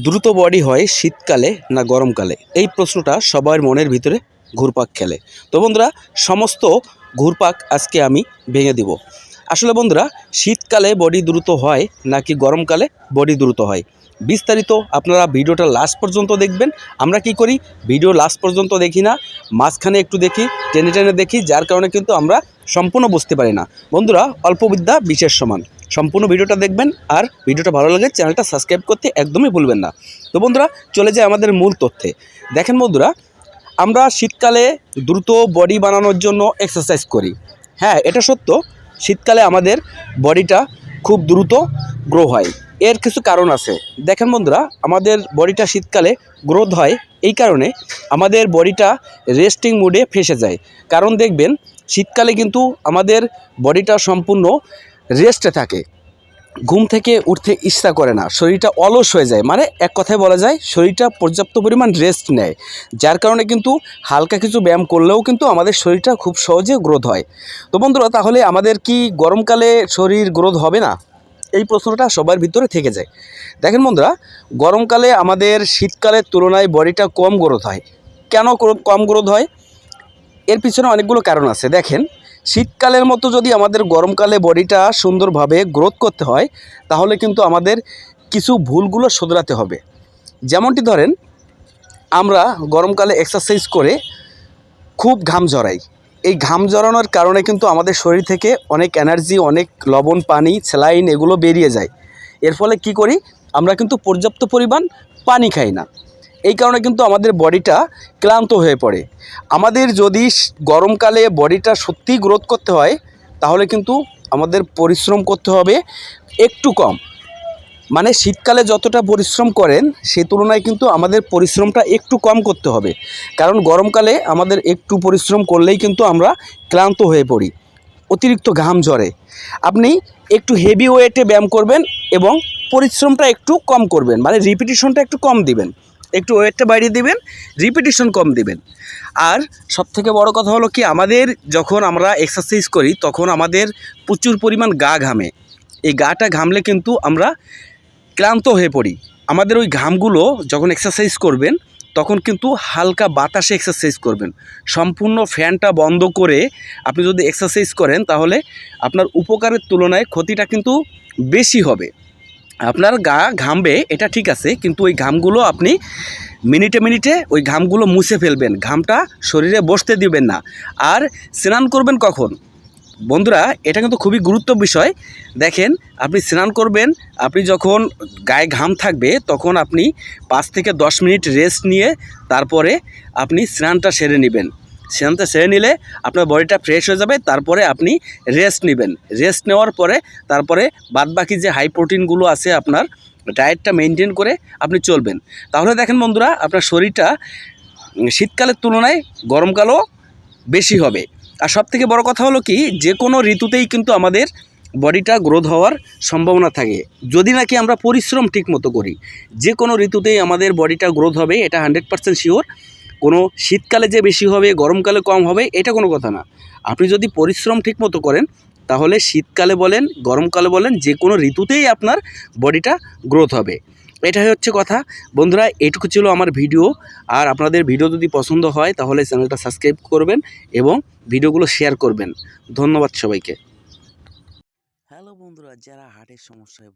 দ্রুত বডি হয় শীতকালে না গরমকালে? এই প্রশ্নটা সবার মনের ভিতরে ঘুরপাক খেলে। তো বন্ধুরা, সমস্ত ঘুরপাক আজকে আমি ভেঙে দিব। আসলে বন্ধুরা, শীতকালে বডি দ্রুত হয় নাকি গরমকালে বডি দ্রুত হয়, বিস্তারিত আপনারা ভিডিওটা লাস্ট পর্যন্ত দেখবেন। আমরা কি করি, ভিডিও লাস্ট পর্যন্ত দেখি না, মাঝখানে একটু দেখি, টেনে টেনে দেখি, যার কারণে কিন্তু আমরা সম্পূর্ণ বুঝতে পারি না। বন্ধুরা, অল্প বিদ্যা বিশেষ সমান। সম্পূর্ণ ভিডিওটা দেখবেন, আর ভিডিওটা ভালো লাগে চ্যানেলটা সাবস্ক্রাইব করতে একদমই ভুলবেন না। তো বন্ধুরা, চলে যায় আমাদের মূল তথ্যে। দেখেন বন্ধুরা, আমরা শীতকালে দ্রুত বডি বানানোর জন্য এক্সারসাইজ করি। হ্যাঁ, এটা সত্য, শীতকালে আমাদের বডিটা খুব দ্রুত গ্রো হয়। এর কিছু কারণ আছে। দেখেন বন্ধুরা, আমাদের বডিটা শীতকালে গ্রোথ হয় এই কারণে আমাদের বডিটা রেস্টিং মুডে ফেসে যায়। কারণ দেখবেন, শীতকালে কিন্তু আমাদের বডিটা সম্পূর্ণ রেস্টে থাকে, ঘুম থেকে উঠতে ইচ্ছা করে না, শরীরটা অলস হয়ে যায়। মানে এক কথায় বলা যায়, শরীরটা পর্যাপ্ত পরিমাণ রেস্ট নেয়, যার কারণে কিন্তু হালকা কিছু ব্যায়াম করলেও কিন্তু আমাদের শরীরটা খুব সহজে গ্রোথ হয়। তো বন্ধুরা, তাহলে আমাদের কি গরমকালে শরীর গ্রোথ হবে না? এই প্রশ্নটা সবার ভিতরে থেকে যায়। দেখেন বন্ধুরা, গরমকালে আমাদের শীতকালের তুলনায় বডিটা কম গ্রোথ হয়। কেন কম গ্রোথ হয়? এর পিছনে অনেকগুলো কারণ আছে। দেখেন, শীতকালের মতো যদি আমাদের গরমকালে বডিটা সুন্দরভাবে গ্রোথ করতে হয়, তাহলে কিন্তু আমাদের কিছু ভুলগুলো শোধরাতে হবে। যেমনটি ধরেন, আমরা গরমকালে এক্সারসাইজ করে খুব ঘাম ঝরাই। এই ঘাম ঝরানোর কারণে কিন্তু আমাদের শরীর থেকে অনেক এনার্জি, অনেক লবণ, পানি, স্যালাইন এগুলো বেরিয়ে যায়। এর ফলে কি করি, আমরা কিন্তু পর্যাপ্ত পরিমাণ পানি খাই না। এই কারণে কিন্তু আমাদের বডিটা ক্লান্ত হয়ে পড়ে। আমাদের যদি গরমকালে বডিটা সত্যিই গ্রোথ করতে হয়, তাহলে কিন্তু আমাদের পরিশ্রম করতে হবে একটু কম। মানে শীতকালে যতটা পরিশ্রম করেন সেই তুলনায় কিন্তু আমাদের পরিশ্রমটা একটু কম করতে হবে। কারণ গরমকালে আমাদের একটু পরিশ্রম করলেই কিন্তু আমরা ক্লান্ত হয়ে পড়ি, অতিরিক্ত ঘাম ঝরে। আপনি একটু হেভি ওয়েটে ব্যায়াম করবেন এবং পরিশ্রমটা একটু কম করবেন, মানে রিপিটিশনটা একটু কম দিবেন, একটু ওয়েটটা বাড়িয়ে দিবেন, রিপিটিশন কম দিবেন। আর সবথেকে বড় কথা হলো কি, আমাদের যখন আমরা এক্সারসাইজ করি তখন আমাদের প্রচুর পরিমাণ গা ঘামে। এই গাটা ঘামলে কিন্তু আমরা ক্লান্ত হয়ে পড়ি। আমাদের ওই ঘামগুলো যখন এক্সারসাইজ করবেন, তখন কিন্তু হালকা বাতাসে এক্সারসাইজ করবেন। সম্পূর্ণ ফ্যানটা বন্ধ করে আপনি যদি এক্সারসাইজ করেন, তাহলে আপনার উপকারের তুলনায় ক্ষতিটা কিন্তু বেশি হবে। আপনার গা ঘামবে, এটা ঠিক আছে, কিন্তু ওই ঘামগুলো আপনি মিনিটে মিনিটে ওই ঘামগুলো মুছে ফেলবেন, ঘামটা শরীরে বসতে দিবেন না। আর স্নান করবেন কখন? বন্ধুরা, এটা কিন্তু খুবই গুরুত্ব বিষয়। দেখেন, আপনি স্নান করবেন, আপনি যখন গায়ে ঘাম থাকবে তখন আপনি 5 থেকে 10 মিনিট রেস্ট নিয়ে তারপরে আপনি স্নানটা সেরে নেবেন। স্নানটা সেরে নিলে আপনার বডিটা ফ্রেশ হয়ে যাবে, তারপরে আপনি রেস্ট নেবেন। রেস্ট নেওয়ার পরে তারপরে বাদবাকি যে হাই প্রোটিনগুলো আছে আপনার ডায়েটটা মেনটেন করে আপনি চলবেন। তাহলে দেখেন বন্ধুরা, আপনার শরীরটা শীতকালের তুলনায় গরমকালও বেশি হবে। আর সবথেকে বড় কথা হলো কি, যে কোনো ঋতুতেই কিন্তু আমাদের বডিটা গ্রোথ হওয়ার সম্ভাবনা থাকে, যদি নাকি আমরা পরিশ্রম ঠিকমতো করি। যে কোনো ঋতুতেই আমাদের বডিটা গ্রোথ হবে, এটা 100% শিওর। কোনো শীতকালে যে বেশি হবে, গরমকালে কম হবে, এটা কোনো কথা না। আপনি যদি পরিশ্রম ঠিকমতো করেন, তাহলে শীতকালে বলেন, গরমকালে বলেন, যে কোনো ঋতুতেই আপনার বডিটা গ্রোথ হবে। এটাই হচ্ছে কথা। বন্ধুরা, এটুকু ছিল আমার ভিডিও। আর আপনাদের ভিডিও যদি পছন্দ হয়, তাহলে চ্যানেলটা সাবস্ক্রাইব করবেন এবং ভিডিওগুলো শেয়ার করবেন। ধন্যবাদ সবাইকে। হ্যালো বন্ধুরা, যারা হার্টের সমস্যায়